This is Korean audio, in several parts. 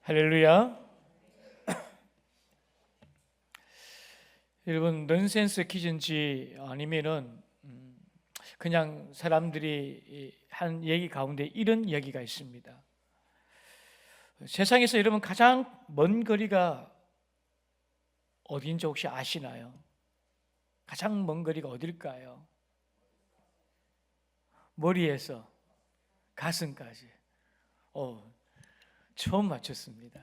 할렐루야. 여러분, 넌센스 퀴즈인지 아니면은 그냥 사람들이 한 얘기 가운데 이런 얘기가 있습니다. 세상에서 여러분 가장 먼 거리가 어디인지 혹시 아시나요? 가장 먼 거리가 어딜까요? 머리에서 가슴까지. 처음 맞췄습니다.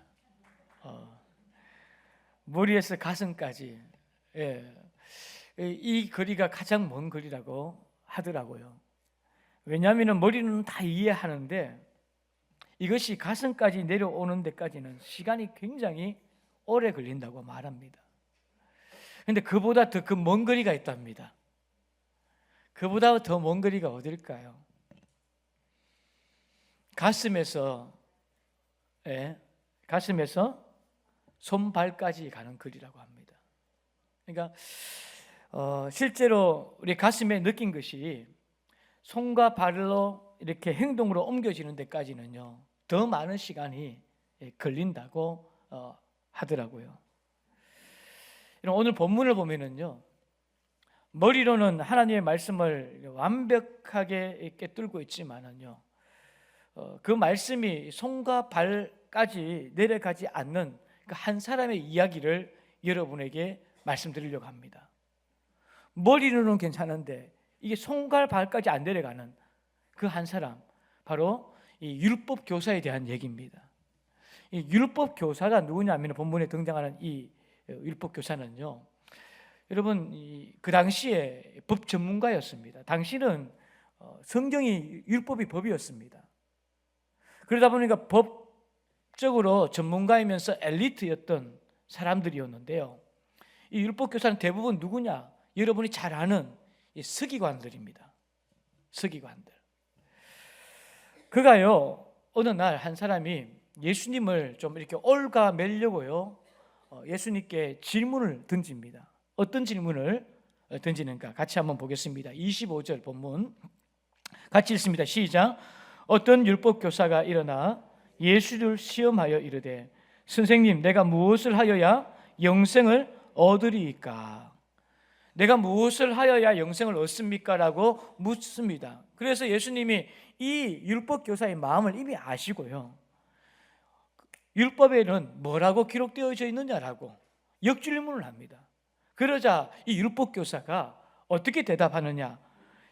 머리에서 가슴까지. 이 거리가 가장 먼 거리라고 하더라고요. 왜냐하면 머리는 다 이해하는데 이것이 가슴까지 내려오는 데까지는 시간이 굉장히 오래 걸린다고 말합니다. 그런데 그보다 더 그 먼 거리가 있답니다. 그보다 더 먼 거리가 어딜까요? 가슴에서 손발까지 가는 거리라고 합니다. 그러니까 실제로 우리 가슴에 느낀 것이 손과 발로 이렇게 행동으로 옮겨지는 데까지는요 더 많은 시간이 걸린다고 하더라고요. 오늘 본문을 보면은요 머리로는 하나님의 말씀을 완벽하게 꿰뚫고 있지만은요 그 말씀이 손과 발까지 내려가지 않는 그 한 사람의 이야기를 여러분에게 말씀드리려고 합니다. 머리로는 괜찮은데 이게 손과 발까지 안 내려가는 그 한 사람, 바로 이 율법 교사에 대한 얘기입니다. 이 율법 교사가 누구냐면 본문에 등장하는 이 율법 교사는요, 여러분 그 당시에 법 전문가였습니다. 당시는 성경이 율법이 법이었습니다. 그러다 보니까 법적으로 전문가이면서 엘리트였던 사람들이었는데요. 이 율법 교사는 대부분 누구냐? 여러분이 잘 아는 이 서기관들입니다. 서기관들. 그가요 어느 날 한 사람이 예수님을 좀 이렇게 올가매려고요 예수님께 질문을 던집니다. 어떤 질문을 던지는가? 같이 한번 보겠습니다. 25절 본문 같이 읽습니다. 시작. 어떤 율법 교사가 일어나 예수를 시험하여 이르되 선생님, 내가 무엇을 하여야 영생을 얻으리이까? 내가 무엇을 하여야 영생을 얻습니까? 라고 묻습니다. 그래서 예수님이 이 율법 교사의 마음을 이미 아시고요 율법에는 뭐라고 기록되어져 있느냐라고 역질문을 합니다. 그러자 이 율법 교사가 어떻게 대답하느냐?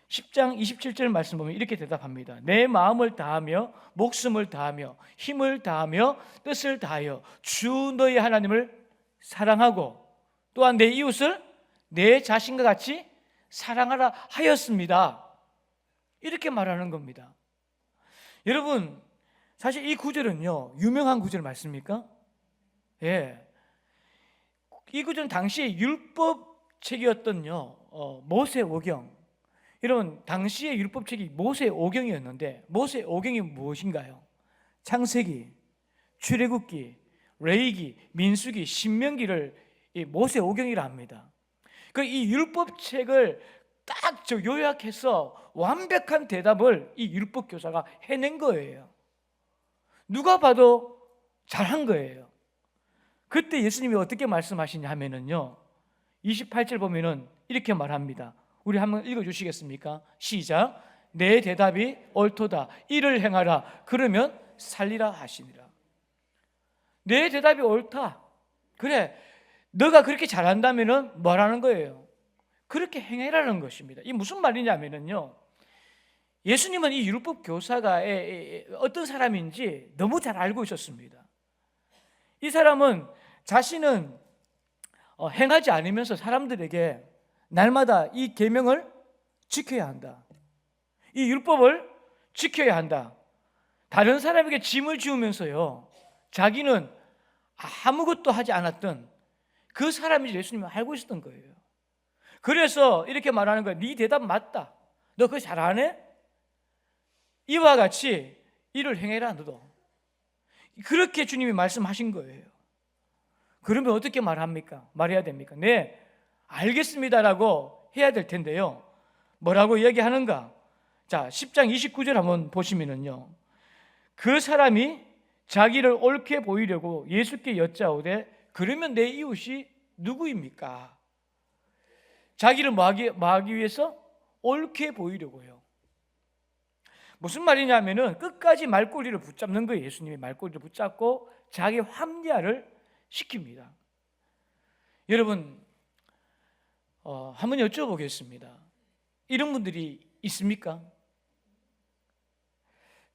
10장 27절 말씀 보면 이렇게 대답합니다. 내 마음을 다하며 목숨을 다하며 힘을 다하며 뜻을 다하여 주 너희 하나님을 사랑하고 또한 내 이웃을 내 자신과 같이 사랑하라 하였습니다. 이렇게 말하는 겁니다. 여러분, 사실 이 구절은요 유명한 구절 맞습니까? 이 구절은 당시의 율법책이었던요 모세오경. 여러분, 당시의 율법책이 모세오경이었는데 모세오경이 무엇인가요? 창세기, 출애굽기, 레위기, 민수기, 신명기를 이 모세오경이라 합니다. 그 이 율법책을 딱 요약해서 완벽한 대답을 이 율법 교사가 해낸 거예요. 누가 봐도 잘한 거예요. 그때 예수님이 어떻게 말씀하시냐 하면은요 28절 보면은 이렇게 말합니다. 우리 한번 읽어주시겠습니까? 시작. 내 대답이 옳도다. 이를 행하라. 그러면 살리라 하시니라. 내 대답이 옳다. 그래, 너가 그렇게 잘한다면은 뭐라는 거예요? 그렇게 행해라는 것입니다. 이 무슨 말이냐면은요 예수님은 이 율법 교사가 어떤 사람인지 너무 잘 알고 있었습니다. 이 사람은 자신은 행하지 않으면서 사람들에게 날마다 이 계명을 지켜야 한다. 이 율법을 지켜야 한다. 다른 사람에게 짐을 지우면서요 자기는 아무것도 하지 않았던 그 사람이 예수님을 알고 있었던 거예요. 그래서 이렇게 말하는 거예요. 네 대답 맞다. 너 그거 잘 안 해? 이와 같이 이를 행해라 너도. 그렇게 주님이 말씀하신 거예요. 그러면 어떻게 말합니까? 말해야 됩니까? 네, 알겠습니다라고 해야 될 텐데요 뭐라고 얘기하는가? 자, 10장 29절 한번 보시면은요 그 사람이 자기를 옳게 보이려고 예수께 여짜오되 그러면 내 이웃이 누구입니까? 자기를 뭐 하기 위해서? 옳게 보이려고요. 무슨 말이냐면은 끝까지 말꼬리를 붙잡는 거예요. 예수님이 말꼬리를 붙잡고 자기 합리화를 시킵니다. 여러분, 한번 여쭤보겠습니다. 이런 분들이 있습니까?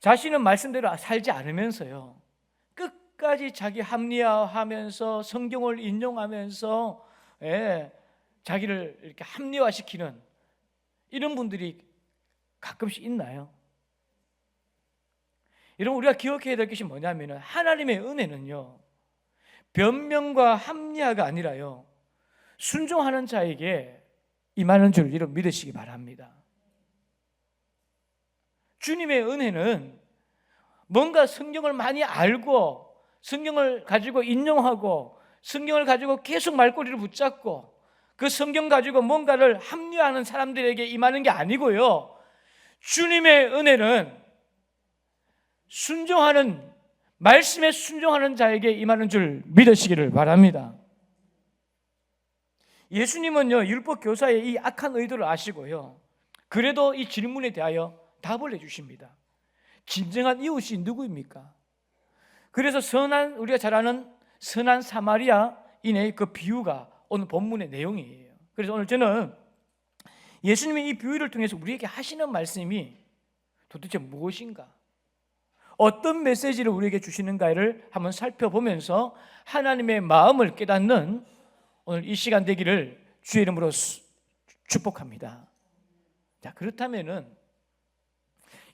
자신은 말씀대로 살지 않으면서요, 끝까지 자기 합리화하면서 성경을 인용하면서 자기를 이렇게 합리화시키는 이런 분들이 가끔씩 있나요? 여러분, 우리가 기억해야 될 것이 뭐냐면 하나님의 은혜는요, 변명과 합리화가 아니라요, 순종하는 자에게 임하는 줄 여러분 믿으시기 바랍니다. 주님의 은혜는 뭔가 성경을 많이 알고 성경을 가지고 인용하고 성경을 가지고 계속 말꼬리를 붙잡고 그 성경 가지고 뭔가를 합리화하는 사람들에게 임하는 게 아니고요, 주님의 은혜는 순종하는, 말씀에 순종하는 자에게 임하는 줄 믿으시기를 바랍니다. 예수님은요, 율법 교사의 이 악한 의도를 아시고요, 그래도 이 질문에 대하여 답을 해주십니다. 진정한 이웃이 누구입니까? 그래서 우리가 잘 아는 선한 사마리아인의 그 비유가 오늘 본문의 내용이에요. 그래서 오늘 저는 예수님이 이 비유를 통해서 우리에게 하시는 말씀이 도대체 무엇인가, 어떤 메시지를 우리에게 주시는가를 한번 살펴보면서 하나님의 마음을 깨닫는 오늘 이 시간 되기를 주의 이름으로 축복합니다. 자, 그렇다면은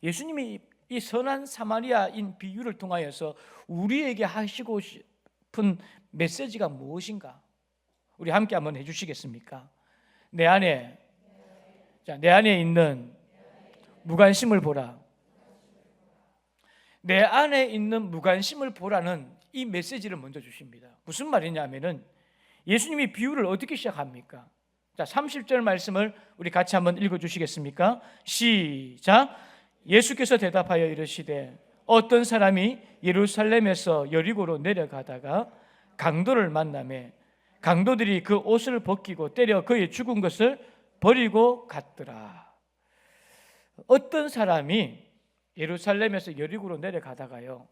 예수님이 이 선한 사마리아인 비유를 통하여서 우리에게 하시고 싶은 메시지가 무엇인가? 우리 함께 한번 해주시겠습니까? 내 안에 있는 무관심을 보라. 내 안에 있는 무관심을 보라는 이 메시지를 먼저 주십니다. 무슨 말이냐면은 예수님이 비유를 어떻게 시작합니까? 자, 30절 말씀을 우리 같이 한번 읽어주시겠습니까? 시작. 예수께서 대답하여 이르시되 어떤 사람이 예루살렘에서 여리고로 내려가다가 강도를 만나매 강도들이 그 옷을 벗기고 때려 그의 죽은 것을 버리고 갔더라. 어떤 사람이 예루살렘에서 여리고로 내려가다가요,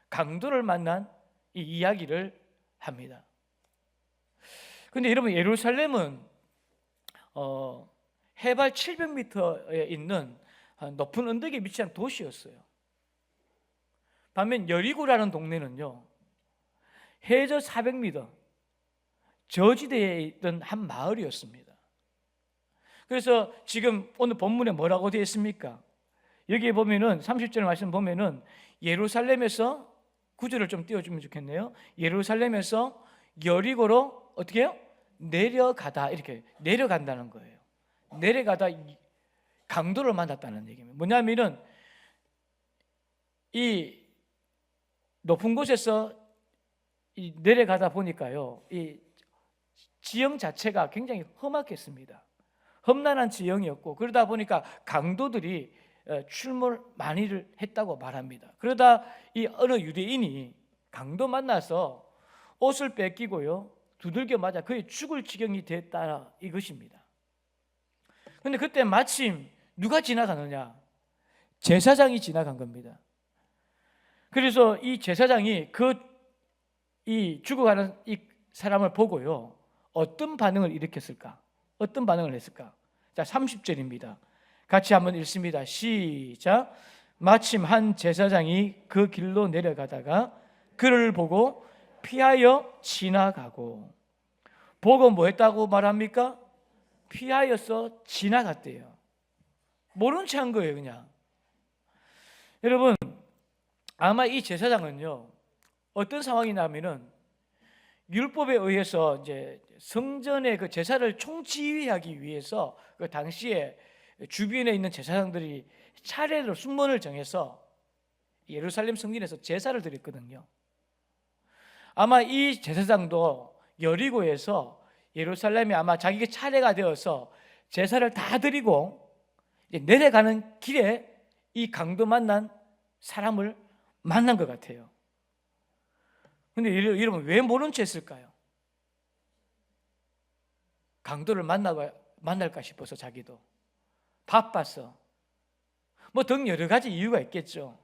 강도를 만난 이 이야기를 합니다. 근데 여러분, 예루살렘은 해발 700m에 있는 높은 언덕에 위치한 도시였어요. 반면 여리고라는 동네는요, 해저 400m 저지대에 있던 한 마을이었습니다. 그래서 지금 오늘 본문에 뭐라고 되어 있습니까? 여기에 보면은 30절 말씀 보면은 예루살렘에서, 구절을 좀 띄워주면 좋겠네요. 예루살렘에서 여리고로 어떻게 해요? 내려가다, 이렇게 내려간다는 거예요. 내려가다 강도를 만났다는 얘기입니다. 뭐냐면은 이 높은 곳에서 내려가다 보니까요, 이 지형 자체가 굉장히 험악했습니다. 험난한 지형이었고, 그러다 보니까 강도들이 출몰 많이를 했다고 말합니다. 그러다 이 어느 유대인이 강도 만나서 옷을 뺏기고요, 두들겨 맞아 거의 죽을 지경이 됐다, 이것입니다. 그런데 그때 마침 누가 지나가느냐? 제사장이 지나간 겁니다. 그래서 이 제사장이 이 죽어가는 이 사람을 보고요, 어떤 반응을 일으켰을까? 어떤 반응을 했을까? 자, 30절입니다. 같이 한번 읽습니다. 시작. 마침 한 제사장이 그 길로 내려가다가 그를 보고 피하여 지나가고, 보고 뭐 했다고 말합니까? 피하여서 지나갔대요. 모른 체 한 거예요, 그냥. 여러분, 아마 이 제사장은요, 어떤 상황이냐면은 율법에 의해서 이제 성전의 그 제사를 총지휘하기 위해서 그 당시에 주변에 있는 제사장들이 차례로 순번을 정해서 예루살렘 성전에서 제사를 드렸거든요. 아마 이 제사장도 여리고에서 예루살렘에 아마 자기가 차례가 되어서 제사를 다 드리고 이제 내려가는 길에 이 강도 만난 사람을 만난 것 같아요. 근데 여러분 왜 모른 채 했을까요? 강도를 만날까 싶어서 자기도 바빠서 뭐 등 여러 가지 이유가 있겠죠.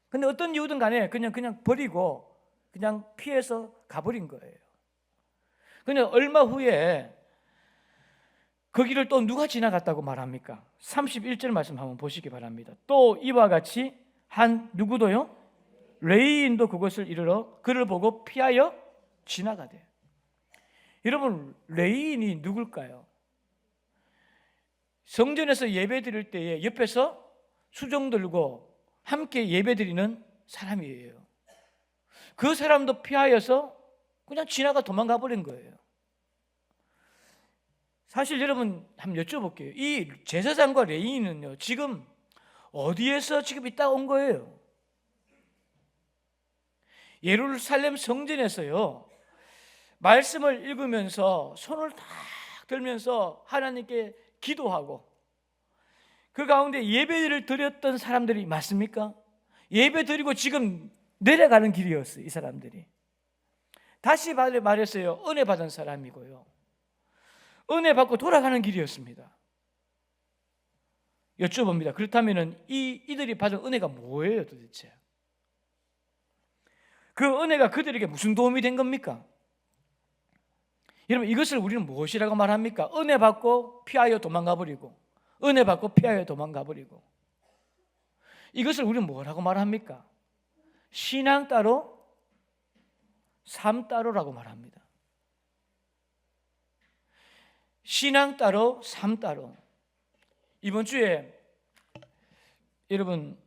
근데 어떤 이유든 간에 그냥 버리고 그냥 피해서 가버린 거예요. 근데 얼마 후에 그 길을 또 누가 지나갔다고 말합니까? 31절 말씀 한번 보시기 바랍니다. 또 이와 같이 한 누구도요? 레위인도 그것을 이르러 그를 보고 피하여 지나가대. 여러분 레위인이 누굴까요? 성전에서 예배 드릴 때에 옆에서 수종 들고 함께 예배 드리는 사람이에요. 그 사람도 피하여서 그냥 지나가 도망가 버린 거예요. 사실 여러분 한번 여쭤볼게요. 이 제사장과 레위인은요 지금 어디에서 지금 있다 온 거예요? 예루살렘 성전에서요 말씀을 읽으면서 손을 딱 들면서 하나님께 기도하고 그 가운데 예배를 드렸던 사람들이 맞습니까? 예배 드리고 지금 내려가는 길이었어요. 이 사람들이 다시 말했어요. 은혜 받은 사람이고요 은혜 받고 돌아가는 길이었습니다. 여쭤봅니다. 그렇다면 이들이 받은 은혜가 뭐예요 도대체? 그 은혜가 그들에게 무슨 도움이 된 겁니까? 여러분 이것을 우리는 무엇이라고 말합니까? 은혜 받고 피하여 도망가 버리고 은혜 받고 피하여 도망가 버리고 이것을 우리는 뭐라고 말합니까? 신앙 따로 삶 따로라고 말합니다. 신앙 따로 삶 따로. 이번 주에 여러분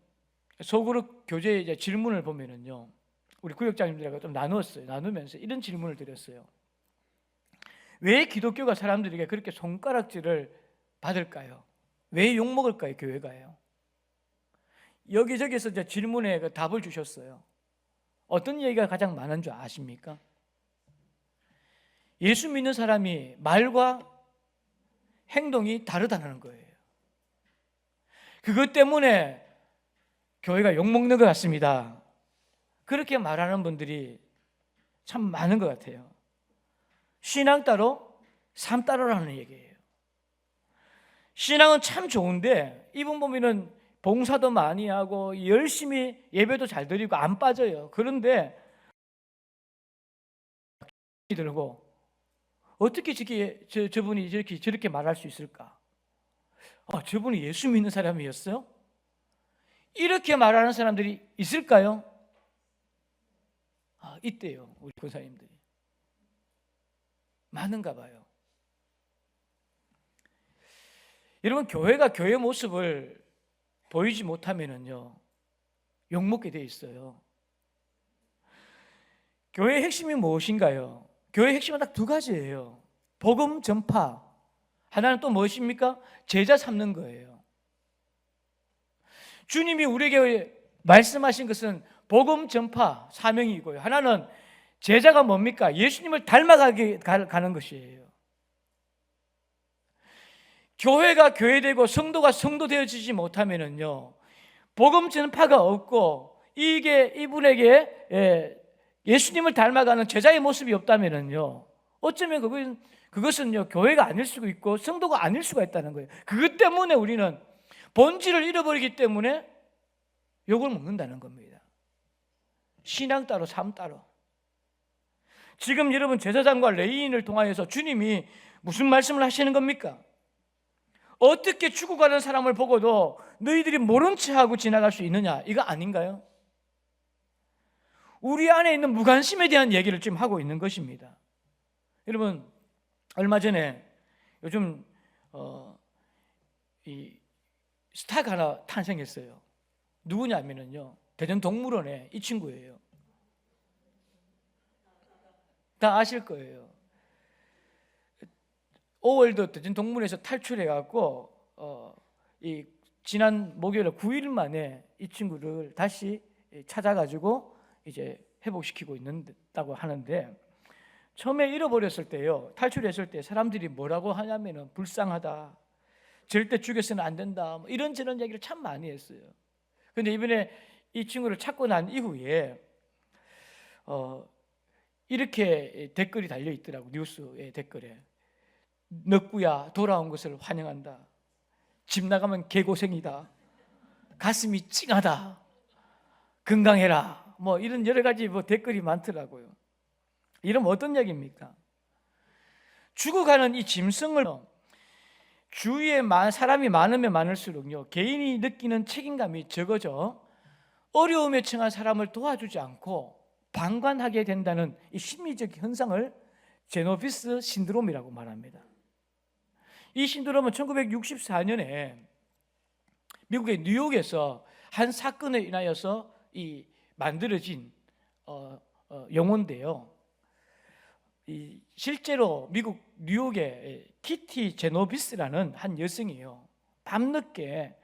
소그룹 교제 이제 질문을 보면은요 우리 구역장님들하고 좀 나누면서 이런 질문을 드렸어요. 왜 기독교가 사람들에게 그렇게 손가락질을 받을까요? 왜 욕먹을까요? 교회가요. 여기저기서 이제 질문에 그 답을 주셨어요. 어떤 얘기가 가장 많은 줄 아십니까? 예수 믿는 사람이 말과 행동이 다르다는 거예요. 그것 때문에 교회가 욕먹는 것 같습니다. 그렇게 말하는 분들이 참 많은 것 같아요. 신앙 따로 삶 따로라는 얘기예요. 신앙은 참 좋은데 이분 보면은 봉사도 많이 하고 열심히 예배도 잘 드리고 안 빠져요. 그런데 들고 어떻게 저분이 저렇게 말할 수 있을까? 저분이 예수 믿는 사람이었어요? 이렇게 말하는 사람들이 있을까요? 있대요. 우리 권사님들이 많은가 봐요. 여러분 교회가 교회 모습을 보이지 못하면은요 욕먹게 돼 있어요. 교회의 핵심이 무엇인가요? 교회의 핵심은 딱 두 가지예요. 복음 전파. 하나는 또 무엇입니까? 제자 삼는 거예요. 주님이 우리에게 말씀하신 것은 복음 전파 사명이고요. 하나는 제자가 뭡니까? 예수님을 가는 것이에요. 교회가 교회되고 성도가 성도되어지지 못하면은요 복음 전파가 없고 이게 이분에게 예수님을 닮아가는 제자의 모습이 없다면은요 어쩌면 그것은요 교회가 아닐 수도 있고 성도가 아닐 수가 있다는 거예요. 그것 때문에 우리는 본질을 잃어버리기 때문에 욕을 먹는다는 겁니다. 신앙 따로 삶 따로. 지금 여러분 제사장과 레위인을 통하여서 주님이 무슨 말씀을 하시는 겁니까? 어떻게 죽어가는 사람을 보고도 너희들이 모른 채 하고 지나갈 수 있느냐? 이거 아닌가요? 우리 안에 있는 무관심에 대한 얘기를 지금 하고 있는 것입니다. 여러분 얼마 전에 요즘 이 스타가 하나 탄생했어요. 누구냐면요 대전동물원에 이 친구예요. 다 아실 거예요. 5월도 대전동물원에서 탈출해갖고 이 지난 목요일 9일 만에 이 친구를 다시 찾아가지고 이제 회복시키고 있다고 하는데 처음에 잃어버렸을 때요 탈출했을 때 사람들이 뭐라고 하냐면은 불쌍하다, 절대 죽여서는 안 된다, 뭐 이런저런 얘기를 참 많이 했어요. 근데 이번에 이 친구를 찾고 난 이후에 이렇게 댓글이 달려 있더라고. 뉴스의 댓글에. 넉구야 돌아온 것을 환영한다. 집 나가면 개고생이다. 가슴이 찡하다. 건강해라. 뭐 이런 여러 가지 댓글이 많더라고요. 이러면 어떤 얘기입니까? 죽어가는 이 짐승을 주위에 사람이 많으면 많을수록요, 개인이 느끼는 책임감이 적어져 어려움에 처한 사람을 도와주지 않고 방관하게 된다는 이 심리적 현상을 제노비스 신드롬이라고 말합니다. 이 신드롬은 1964년에 미국의 뉴욕에서 한 사건에 인하여서 만들어진 용어인데요. 실제로 미국 뉴욕의 키티 제노비스라는 한 여성이에요. 밤늦게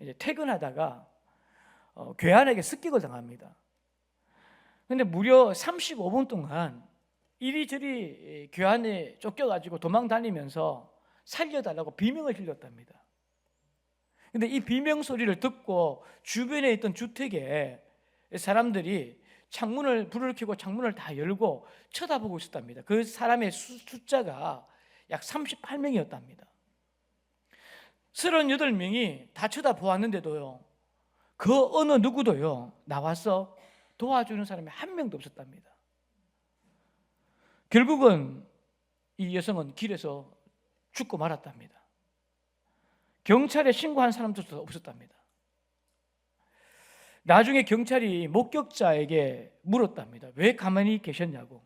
이제 퇴근하다가 괴한에게 습격을 당합니다. 그런데 무려 35분 동안 이리저리 괴한에 쫓겨가지고 도망 다니면서 살려달라고 비명을 질렀답니다. 그런데 이 비명 소리를 듣고 주변에 있던 주택에 사람들이 불을 켜고 창문을 다 열고 쳐다보고 있었답니다. 그 사람의 숫자가 약 38명이었답니다. 38명이 다 쳐다보았는데도요, 그 어느 누구도요 나와서 도와주는 사람이 한 명도 없었답니다. 결국은 이 여성은 길에서 죽고 말았답니다. 경찰에 신고한 사람도 없었답니다. 나중에 경찰이 목격자에게 물었답니다. 왜 가만히 계셨냐고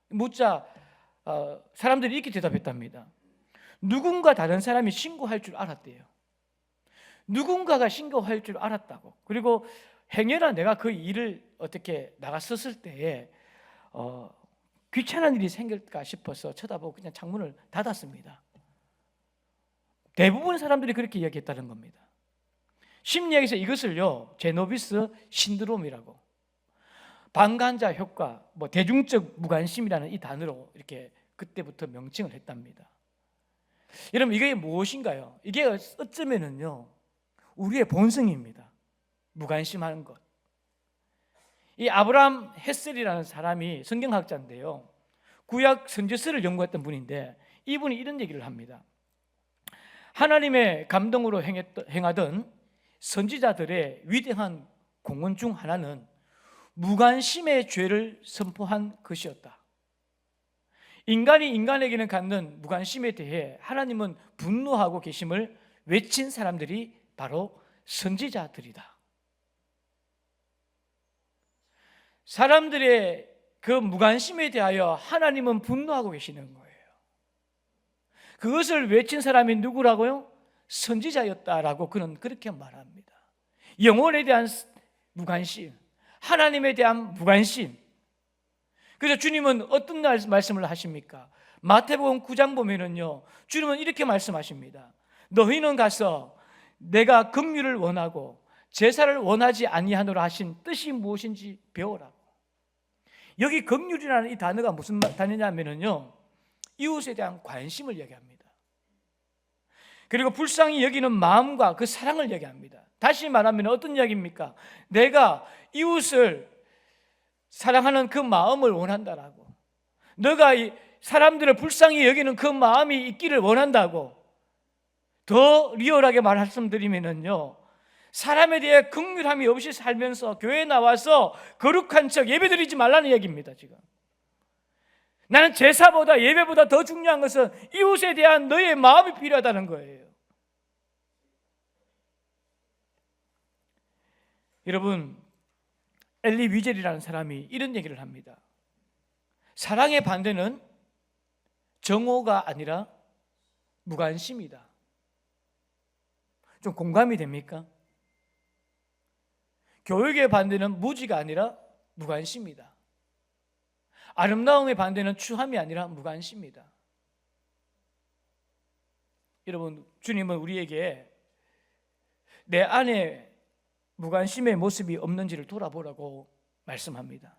묻자 사람들이 이렇게 대답했답니다. 누군가 다른 사람이 신고할 줄 알았대요. 누군가가 신고할 줄 알았다고. 그리고 행여나 내가 그 일을 어떻게 나갔었을 때에 귀찮은 일이 생길까 싶어서 쳐다보고 그냥 창문을 닫았습니다. 대부분 사람들이 그렇게 이야기했다는 겁니다. 심리학에서 이것을요 제노비스 신드롬이라고, 방관자 효과, 대중적 무관심이라는 이 단어로 이렇게 그때부터 명칭을 했답니다. 여러분, 이게 무엇인가요? 이게 어쩌면은요 우리의 본성입니다. 무관심하는 것. 이 아브라함 헤셀이라는 사람이 성경학자인데요, 구약 선지서를 연구했던 분인데, 이분이 이런 얘기를 합니다. 하나님의 감동으로 행하던 선지자들의 위대한 공헌 중 하나는 무관심의 죄를 선포한 것이었다. 인간이 인간에게는 갖는 무관심에 대해 하나님은 분노하고 계심을 외친 사람들이 바로 선지자들이다. 사람들의 그 무관심에 대하여 하나님은 분노하고 계시는 거예요. 그것을 외친 사람이 누구라고요? 선지자였다라고 그는 그렇게 말합니다. 영혼에 대한 무관심, 하나님에 대한 무관심. 그래서 주님은 어떤 말씀을 하십니까? 마태복음 9장 보면은요, 주님은 이렇게 말씀하십니다. 너희는 가서 내가 긍휼을 원하고 제사를 원하지 아니하노라 하신 뜻이 무엇인지 배우라고. 여기 긍휼이라는 이 단어가 무슨 단어냐면요, 이웃에 대한 관심을 얘기합니다. 그리고 불쌍히 여기는 마음과 그 사랑을 얘기합니다. 다시 말하면 어떤 이야기입니까? 내가 이웃을 사랑하는 그 마음을 원한다라고, 너가 사람들을 불쌍히 여기는 그 마음이 있기를 원한다고. 더 리얼하게 말씀드리면요, 사람에 대해 긍휼함이 없이 살면서 교회에 나와서 거룩한 척 예배드리지 말라는 얘기입니다. 지금 나는 제사보다 예배보다 더 중요한 것은 이웃에 대한 너의 마음이 필요하다는 거예요. 여러분, 엘리 위젤이라는 사람이 이런 얘기를 합니다. 사랑의 반대는 정오가 아니라 무관심이다. 좀 공감이 됩니까? 교육의 반대는 무지가 아니라 무관심이다. 아름다움의 반대는 추함이 아니라 무관심이다. 여러분, 주님은 우리에게 내 안에 무관심의 모습이 없는지를 돌아보라고 말씀합니다.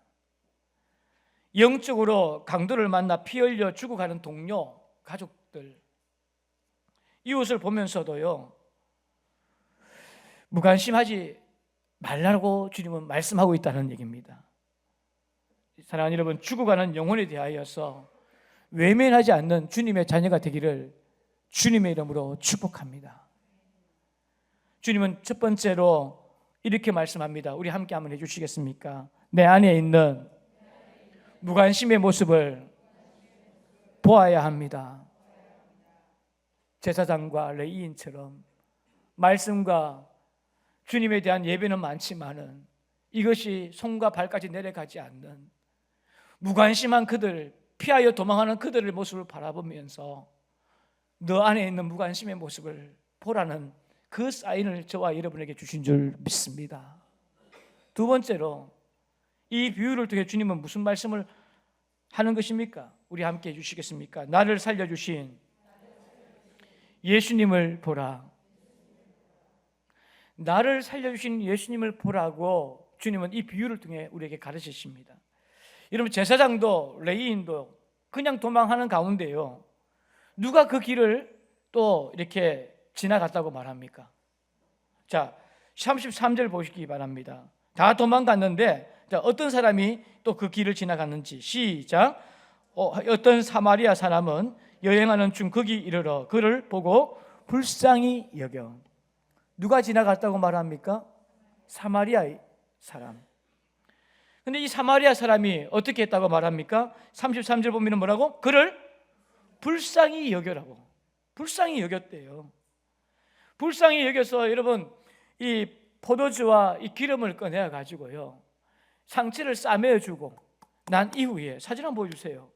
영적으로 강도를 만나 피 흘려 죽어가는 동료, 가족들, 이웃을 보면서도요 무관심하지 말라고 주님은 말씀하고 있다는 얘기입니다. 사랑하는 여러분, 죽어가는 영혼에 대하여서 외면하지 않는 주님의 자녀가 되기를 주님의 이름으로 축복합니다. 주님은 첫 번째로 이렇게 말씀합니다. 우리 함께 한번 해주시겠습니까? 내 안에 있는 무관심의 모습을 보아야 합니다. 제사장과 레위인처럼 말씀과 주님에 대한 예배는 많지만은 이것이 손과 발까지 내려가지 않는 무관심한 그들, 피하여 도망하는 그들의 모습을 바라보면서 너 안에 있는 무관심의 모습을 보라는 그 사인을 저와 여러분에게 주신 줄 믿습니다. 두 번째로 이 비유를 통해 주님은 무슨 말씀을 하는 것입니까? 우리 함께 해주시겠습니까? 나를 살려주신 예수님을 보라. 나를 살려주신 예수님을 보라고 주님은 이 비유를 통해 우리에게 가르치십니다. 여러분, 제사장도 레위인도 그냥 도망하는 가운데요, 누가 그 길을 또 이렇게 지나갔다고 말합니까? 자, 33절 보시기 바랍니다. 다 도망갔는데, 자, 어떤 사람이 또 그 길을 지나갔는지 시작. 어떤 사마리아 사람은 여행하는 중 거기 이르러 그를 보고 불쌍히 여겨. 누가 지나갔다고 말합니까? 사마리아의 사람. 근데 이 사마리아 사람이 어떻게 했다고 말합니까? 33절 보면 뭐라고? 그를 불쌍히 여겨라고. 불쌍히 여겼대요. 불쌍히 여겨서 여러분, 이 포도주와 이 기름을 꺼내 가지고요, 상처를 싸매주고 난 이후에 사진 한번 보여주세요.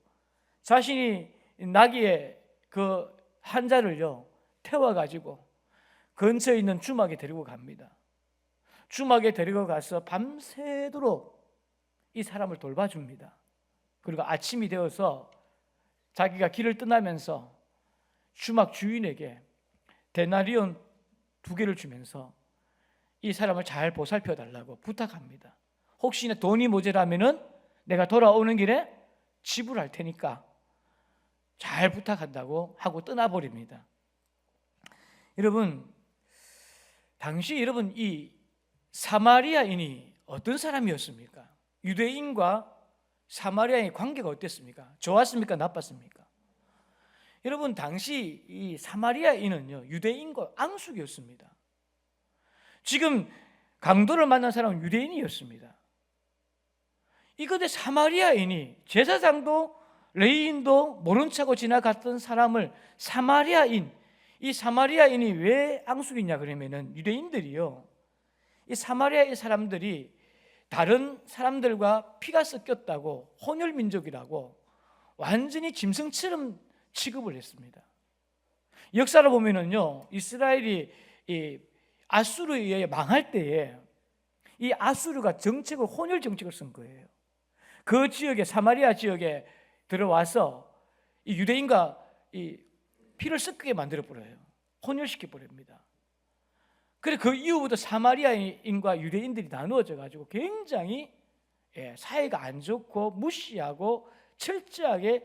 자신이 나귀의 그 한자를요 태워가지고 근처에 있는 주막에 데리고 갑니다. 주막에 데리고 가서 밤새도록 이 사람을 돌봐줍니다. 그리고 아침이 되어서 자기가 길을 떠나면서 주막 주인에게 데나리온 2개를 주면서 이 사람을 잘 보살펴 달라고 부탁합니다. 혹시나 돈이 모자라면은 내가 돌아오는 길에 지불할 테니까 잘 부탁한다고 하고 떠나버립니다. 여러분, 당시 여러분 이 사마리아인이 어떤 사람이었습니까? 유대인과 사마리아인의 관계가 어땠습니까? 좋았습니까? 나빴습니까? 여러분, 당시 이 사마리아인은요 유대인과 앙숙이었습니다. 지금 강도를 만난 사람은 유대인이었습니다. 이것에 사마리아인이, 제사장도 레위인도 모른 척하고 지나갔던 사람을 사마리아인, 이 사마리아인이 왜 앙숙이냐 그러면은 유대인들이요, 이 사마리아의 사람들이 다른 사람들과 피가 섞였다고 혼혈 민족이라고 완전히 짐승처럼 취급을 했습니다. 역사를 보면은요, 이스라엘이 이 아수르에 의해 망할 때에 이 아수르가 정책을, 혼혈 정책을 쓴 거예요. 그 지역에, 사마리아 지역에 들어와서 이 유대인과 이 피를 섞게 만들어 버려요. 혼혈시켜 버립니다. 그래 그 이후부터 사마리아인과 유대인들이 나누어져 가지고 굉장히 사이가 안 좋고 무시하고 철저하게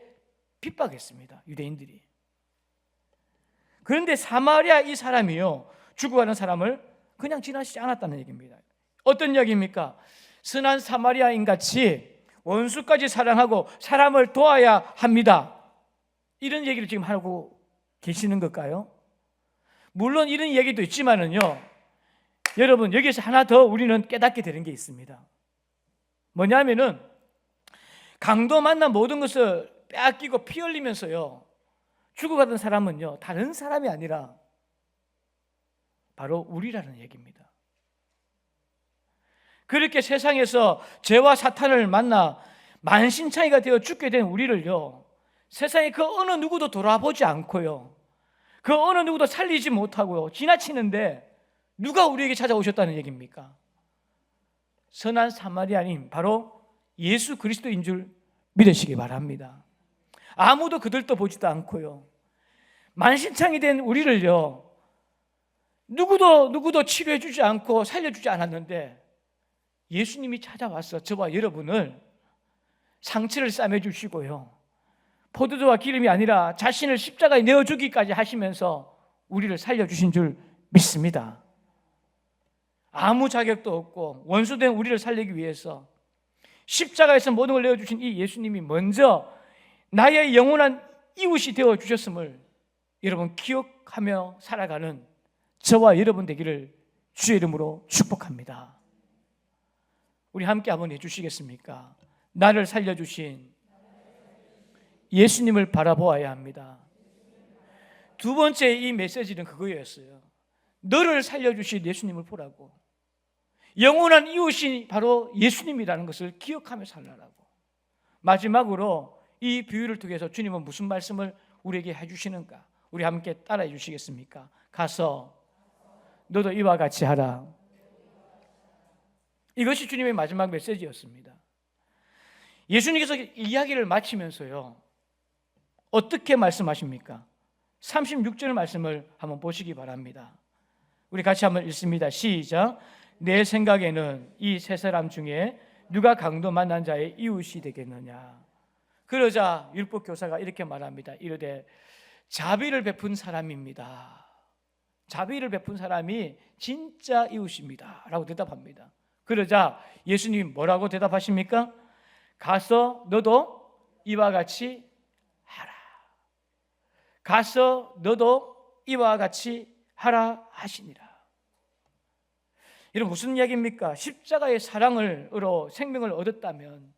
핍박했습니다, 유대인들이. 그런데 사마리아 이 사람이요, 죽어가는 사람을 그냥 지나치지 않았다는 얘기입니다. 어떤 이야기입니까? 선한 사마리아인 같이 원수까지 사랑하고 사람을 도와야 합니다. 이런 얘기를 지금 하고 계시는 걸까요? 물론 이런 얘기도 있지만은요, 여러분 여기서 하나 더 우리는 깨닫게 되는 게 있습니다. 뭐냐면은 강도 만난 모든 것을 빼앗기고 피 흘리면서요 죽어가던 사람은요 다른 사람이 아니라 바로 우리라는 얘기입니다. 그렇게 세상에서 죄와 사탄을 만나 만신창이가 되어 죽게 된 우리를요, 세상에 그 어느 누구도 돌아보지 않고요, 그 어느 누구도 살리지 못하고요 지나치는데 누가 우리에게 찾아오셨다는 얘기입니까? 선한 사마리아인, 바로 예수 그리스도인 줄 믿으시기 바랍니다. 아무도 그들도 보지도 않고요, 만신창이 된 우리를요 누구도 치료해 주지 않고 살려주지 않았는데 예수님이 찾아와서 저와 여러분을 상처를 싸매 주시고요, 포도주와 기름이 아니라 자신을 십자가에 내어주기까지 하시면서 우리를 살려주신 줄 믿습니다. 아무 자격도 없고 원수된 우리를 살리기 위해서 십자가에서 모든 걸 내어주신 이 예수님이 먼저 나의 영원한 이웃이 되어주셨음을 여러분 기억하며 살아가는 저와 여러분 되기를 주의 이름으로 축복합니다. 우리 함께 한번 해주시겠습니까? 나를 살려주신 예수님을 바라보아야 합니다. 두 번째 이 메시지는 그거였어요. 너를 살려주신 예수님을 보라고. 영원한 이웃이 바로 예수님이라는 것을 기억하며 살라고. 마지막으로 이 비유를 통해서 주님은 무슨 말씀을 우리에게 해주시는가? 우리 함께 따라해 주시겠습니까? 가서 너도 이와 같이 하라. 이것이 주님의 마지막 메시지였습니다. 예수님께서 이야기를 마치면서요, 어떻게 말씀하십니까? 36절 말씀을 한번 보시기 바랍니다. 우리 같이 한번 읽습니다. 시작. 내 생각에는 이 세 사람 중에 누가 강도 만난 자의 이웃이 되겠느냐? 그러자 율법 교사가 이렇게 말합니다. 이르되 자비를 베푼 사람입니다. 자비를 베푼 사람이 진짜 이웃입니다 라고 대답합니다. 그러자 예수님이 뭐라고 대답하십니까? 가서 너도 이와 같이 하라. 가서 너도 이와 같이 하라 하시니라. 이런 무슨 이야기입니까? 십자가의 사랑으로 생명을 얻었다면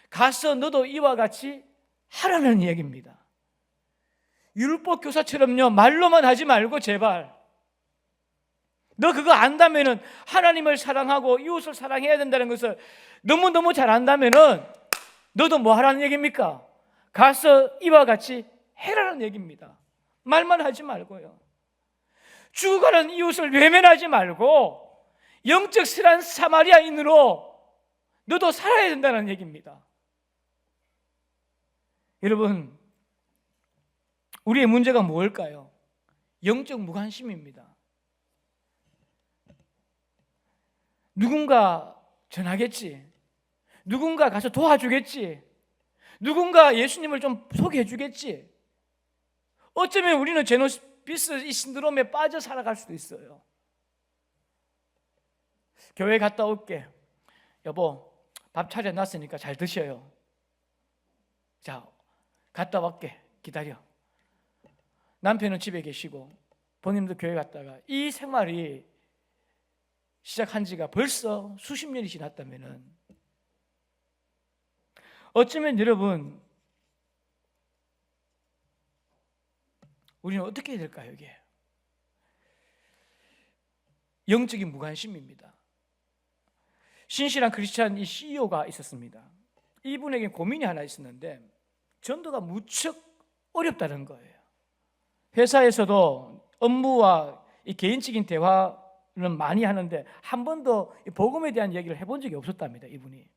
가서 너도 이와 같이 하라는 이야기입니다. 율법 교사처럼요, 말로만 하지 말고 제발 너 그거 안다면은, 하나님을 사랑하고 이웃을 사랑해야 된다는 것을 너무너무 잘 안다면은 너도 뭐 하라는 얘기입니까? 가서 이와 같이 해라는 얘기입니다. 말만 하지 말고요. 죽어가는 이웃을 외면하지 말고 영적 실한 사마리아인으로 너도 살아야 된다는 얘기입니다. 여러분, 우리의 문제가 뭘까요? 영적 무관심입니다. 누군가 전하겠지, 누군가 가서 도와주겠지, 누군가 예수님을 좀 소개해 주겠지. 어쩌면 우리는 제노비스 이 신드롬에 빠져 살아갈 수도 있어요. 교회 갔다 올게. 여보, 밥 차려놨으니까 잘 드셔요. 자, 갔다 올게. 기다려. 남편은 집에 계시고 본인도 교회 갔다가 이 생활이 시작한 지가 벌써 수십 년이 지났다면은 어쩌면 여러분, 우리는 어떻게 해야 될까요? 이게 영적인 무관심입니다. 신실한 크리스찬 이 CEO가 있었습니다. 이분에게 고민이 하나 있었는데 전도가 무척 어렵다는 거예요. 회사에서도 업무와 이 개인적인 대화는 많이 하는데 한 번도 복음에 대한 얘기를 해본 적이 없었답니다. 이분이.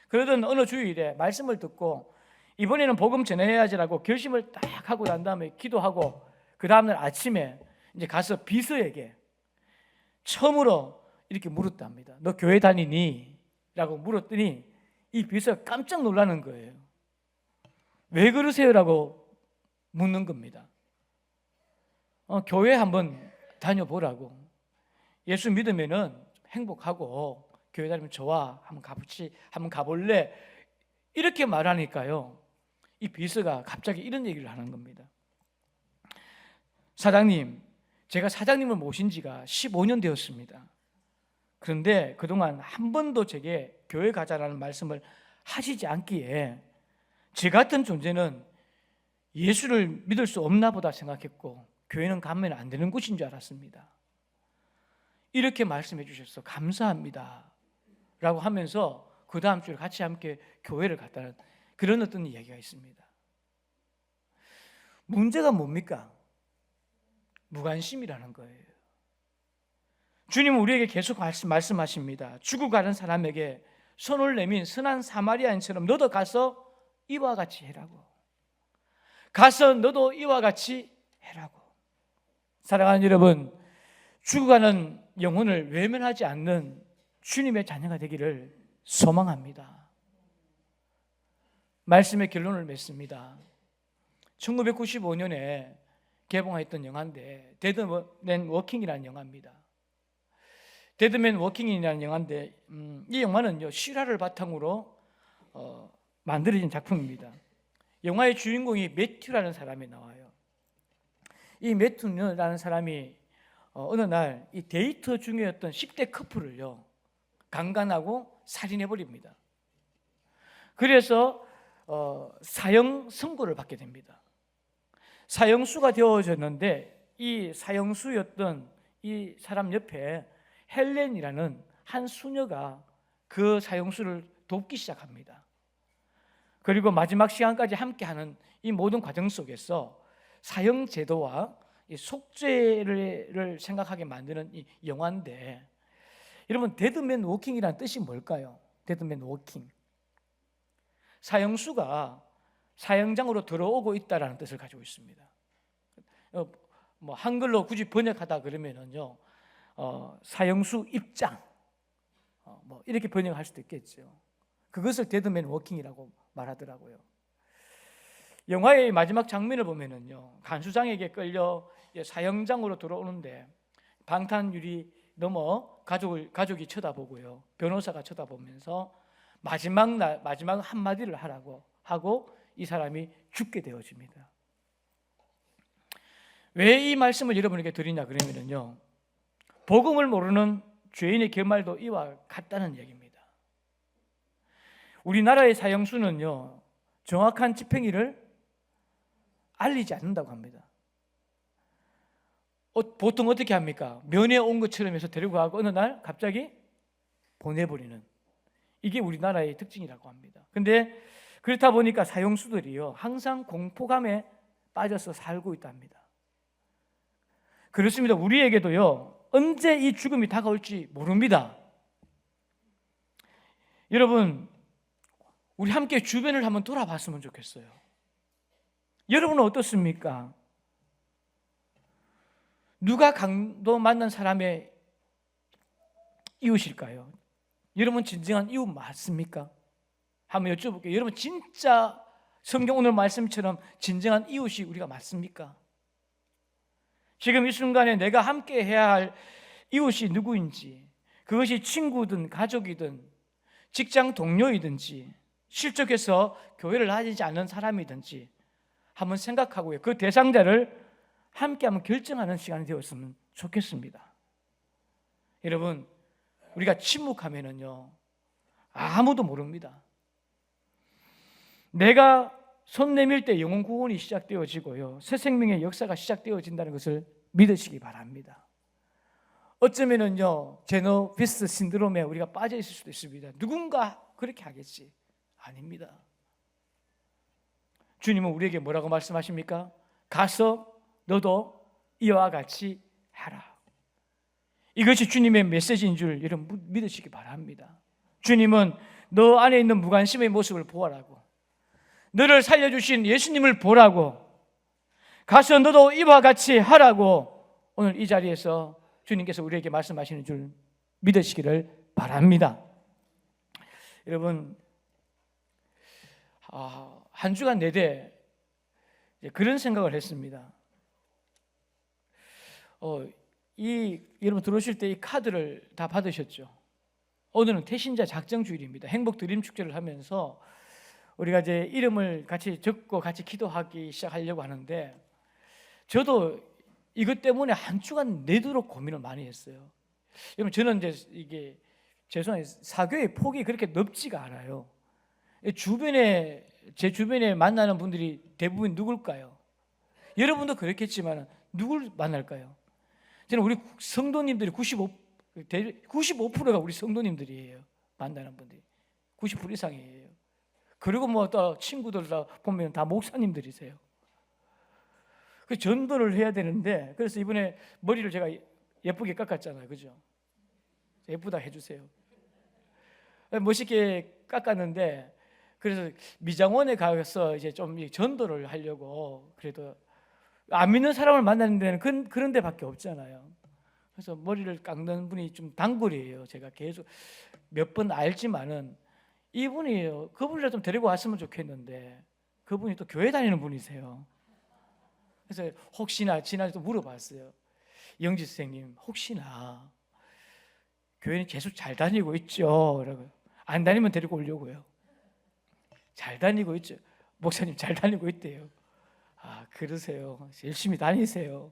그러던 어느 주일에 말씀을 듣고 이번에는 복음 전해야지라고 결심을 딱 하고 난 다음에 기도하고 그 다음날 아침에 이제 가서 비서에게 처음으로 이렇게 물었답니다. 너 교회 다니니? 라고 물었더니 이 비서가 깜짝 놀라는 거예요. 왜 그러세요? 라고 묻는 겁니다. 교회 한번 다녀보라고. 예수 믿으면은 행복하고 교회 다니면 좋아. 한번 가볼래? 이렇게 말하니까요, 이 비서가 갑자기 이런 얘기를 하는 겁니다. 사장님, 제가 사장님을 모신 지가 15년 되었습니다. 그런데 그동안 한 번도 제게 교회 가자라는 말씀을 하시지 않기에 제 같은 존재는 예수를 믿을 수 없나 보다 생각했고 교회는 가면 안 되는 곳인 줄 알았습니다. 이렇게 말씀해 주셔서 감사합니다 라고 하면서 그 다음 주에 같이 함께 교회를 갔다는 그런 어떤 이야기가 있습니다. 문제가 뭡니까? 무관심이라는 거예요. 주님은 우리에게 계속 말씀하십니다. 죽어가는 사람에게 손을 내민 선한 사마리아인처럼 너도 가서 이와 같이 해라고. 가서 너도 이와 같이 해라고. 사랑하는 여러분, 죽어가는 영혼을 외면하지 않는 주님의 자녀가 되기를 소망합니다. 말씀의 결론을 맺습니다. 1995년에 개봉했던 영화인데 데드맨 워킹이라는 영화입니다. 데드맨 워킹이라는 영화인데 이 영화는요, 실화를 바탕으로 만들어진 작품입니다. 영화의 주인공이 매튜라는 사람이 나와요. 이 매튜라는 사람이 어느 날 이 데이트 중이었던 10대 커플을요 강간하고 살인해 버립니다. 그래서 사형 선고를 받게 됩니다. 사형수가 되어졌는데 이 사형수였던 이 사람 옆에 헬렌이라는 한 수녀가 그 사형수를 돕기 시작합니다. 그리고 마지막 시간까지 함께하는 이 모든 과정 속에서 사형 제도와 이 속죄를 생각하게 만드는 이 영화인데, 여러분 데드맨 워킹이라는 뜻이 뭘까요? 데드맨 워킹, 사형수가 사형장으로 들어오고 있다라는 뜻을 가지고 있습니다. 뭐 한글로 굳이 번역하다 그러면은요 사형수 입장 뭐 이렇게 번역할 수도 있겠죠. 그것을 데드맨 워킹이라고 말하더라고요. 영화의 마지막 장면을 보면은요 간수장에게 끌려 사형장으로 들어오는데 방탄유리 넘어 가족이 쳐다보고요 변호사가 쳐다보면서 마지막 한마디를 하라고 하고 이 사람이 죽게 되어집니다. 왜 이 말씀을 여러분에게 드리냐 그러면은요 복음을 모르는 죄인의 결말도 이와 같다는 얘기입니다. 우리나라의 사형수는요 정확한 집행일을 알리지 않는다고 합니다. 보통 어떻게 합니까? 면회 온 것처럼 해서 데리고 가고 어느 날 갑자기 보내버리는, 이게 우리나라의 특징이라고 합니다. 근데 그렇다 보니까 사형수들이요 항상 공포감에 빠져서 살고 있답니다. 그렇습니다. 우리에게도요 언제 이 죽음이 다가올지 모릅니다. 여러분 우리 함께 주변을 한번 돌아봤으면 좋겠어요. 여러분은 어떻습니까? 누가 강도 만난 사람의 이웃일까요? 여러분 진정한 이웃 맞습니까? 한번 여쭤볼게요. 여러분 진짜 성경 오늘 말씀처럼 진정한 이웃이 우리가 맞습니까? 지금 이 순간에 내가 함께 해야 할 이웃이 누구인지, 그것이 친구든 가족이든 직장 동료이든지 실족해서 교회를 다니지 않는 사람이든지 한번 생각하고요 그 대상자를 함께 한번 결정하는 시간이 되었으면 좋겠습니다. 여러분 우리가 침묵하면은요 아무도 모릅니다. 내가 손 내밀 때 영혼 구원이 시작되어지고요 새 생명의 역사가 시작되어진다는 것을 믿으시기 바랍니다. 어쩌면은요 제노비스 신드롬에 우리가 빠져 있을 수도 있습니다. 누군가 그렇게 하겠지. 아닙니다. 주님은 우리에게 뭐라고 말씀하십니까? 가서 너도 이와 같이 하라. 이것이 주님의 메시지인 줄 여러분 믿으시기 바랍니다. 주님은 너 안에 있는 무관심의 모습을 보아라고, 너를 살려주신 예수님을 보라고, 가서 너도 이와 같이 하라고 오늘 이 자리에서 주님께서 우리에게 말씀하시는 줄 믿으시기를 바랍니다. 여러분 한 주간 내내 그런 생각을 했습니다. 여러분 들어오실 때 이 카드를 다 받으셨죠? 오늘은 태신자 작정주일입니다. 행복 드림 축제를 하면서 우리가 이제 이름을 같이 적고 같이 기도하기 시작하려고 하는데, 저도 이것 때문에 한 주간 내도록 고민을 많이 했어요. 여러분 저는 이제 이게 죄송해요 사교의 폭이 그렇게 넓지가 않아요. 제 주변에 만나는 분들이 대부분 누굴까요? 여러분도 그렇겠지만 누굴 만날까요? 저는 우리 성도님들이 95%가 우리 성도님들이에요. 만나는 분들이 90% 이상이에요. 그리고 뭐 또 친구들 다 보면 다 목사님들이세요. 그 전도를 해야 되는데, 그래서 이번에 머리를 제가 예쁘게 깎았잖아요, 그죠? 예쁘다 해주세요. 멋있게 깎았는데, 그래서 미장원에 가서 이제 좀 전도를 하려고, 그래도 안 믿는 사람을 만나는 데는 그런 데밖에 없잖아요. 그래서 머리를 깎는 분이 좀 단골이에요. 제가 계속 몇 번 알지만은 이분이에요. 그분을 좀 데리고 왔으면 좋겠는데 그분이 또 교회 다니는 분이세요. 그래서 혹시나 지난주에 또 물어봤어요. 영지 선생님 혹시나 교회는 계속 잘 다니고 있죠? 라고. 안 다니면 데리고 오려고요. 잘 다니고 있죠. 목사님 잘 다니고 있대요. 아, 그러세요. 열심히 다니세요.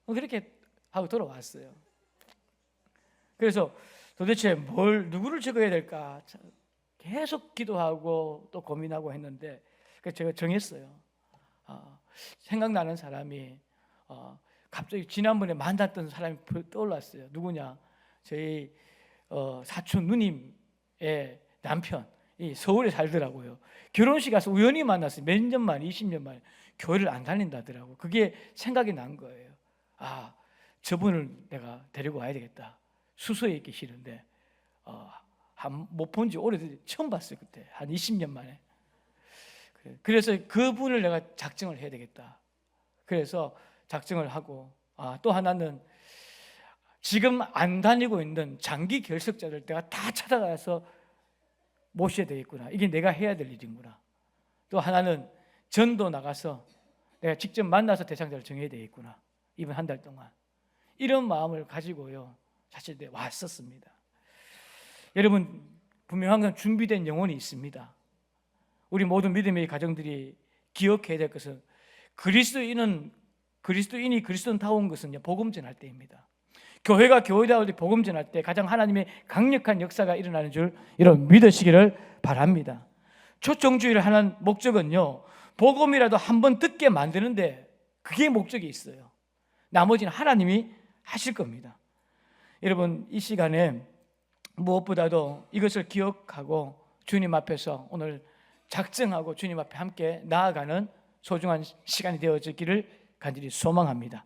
그렇게 하고 돌아왔어요. 그래서 도대체 누구를 적어야 될까 계속 기도하고 또 고민하고 했는데, 그래서 제가 정했어요. 생각나는 사람이 갑자기 지난번에 만났던 사람이 떠올랐어요. 누구냐? 저희 사촌 누님의 남편이 서울에 살더라고요. 결혼식 가서 우연히 만났어요. 몇 년 만에, 20년 만에. 교회를 안 다닌다더라고. 그게 생각이 난 거예요. 저분을 내가 데리고 와야 되겠다. 수소에 있기 싫은데 못 본 지 오래돼서 처음 봤어요. 그때 한 20년 만에. 그래서 그분을 내가 작정을 해야 되겠다. 그래서 작정을 하고, 또 하나는 지금 안 다니고 있는 장기 결석자들 내가 다 찾아가서 모셔야 되겠구나. 이게 내가 해야 될 일이구나. 또 하나는 전도 나가서 내가 직접 만나서 대상자를 정해야 되겠구나. 이번 한 달 동안. 이런 마음을 가지고요, 사실 왔었습니다. 여러분, 분명한 건 준비된 영혼이 있습니다. 우리 모든 믿음의 가정들이 기억해야 될 것은 그리스도인이 그리스도인다운 것은 복음 전할 때입니다. 교회가 교회다울 때, 복음 전할 때 가장 하나님의 강력한 역사가 일어나는 줄 여러분 믿으시기를 바랍니다. 초청주의를 하는 목적은요, 복음이라도 한번 듣게 만드는데 그게 목적이 있어요. 나머지는 하나님이 하실 겁니다. 여러분, 이 시간에 무엇보다도 이것을 기억하고 주님 앞에서 오늘 작정하고 주님 앞에 함께 나아가는 소중한 시간이 되어지기를 간절히 소망합니다.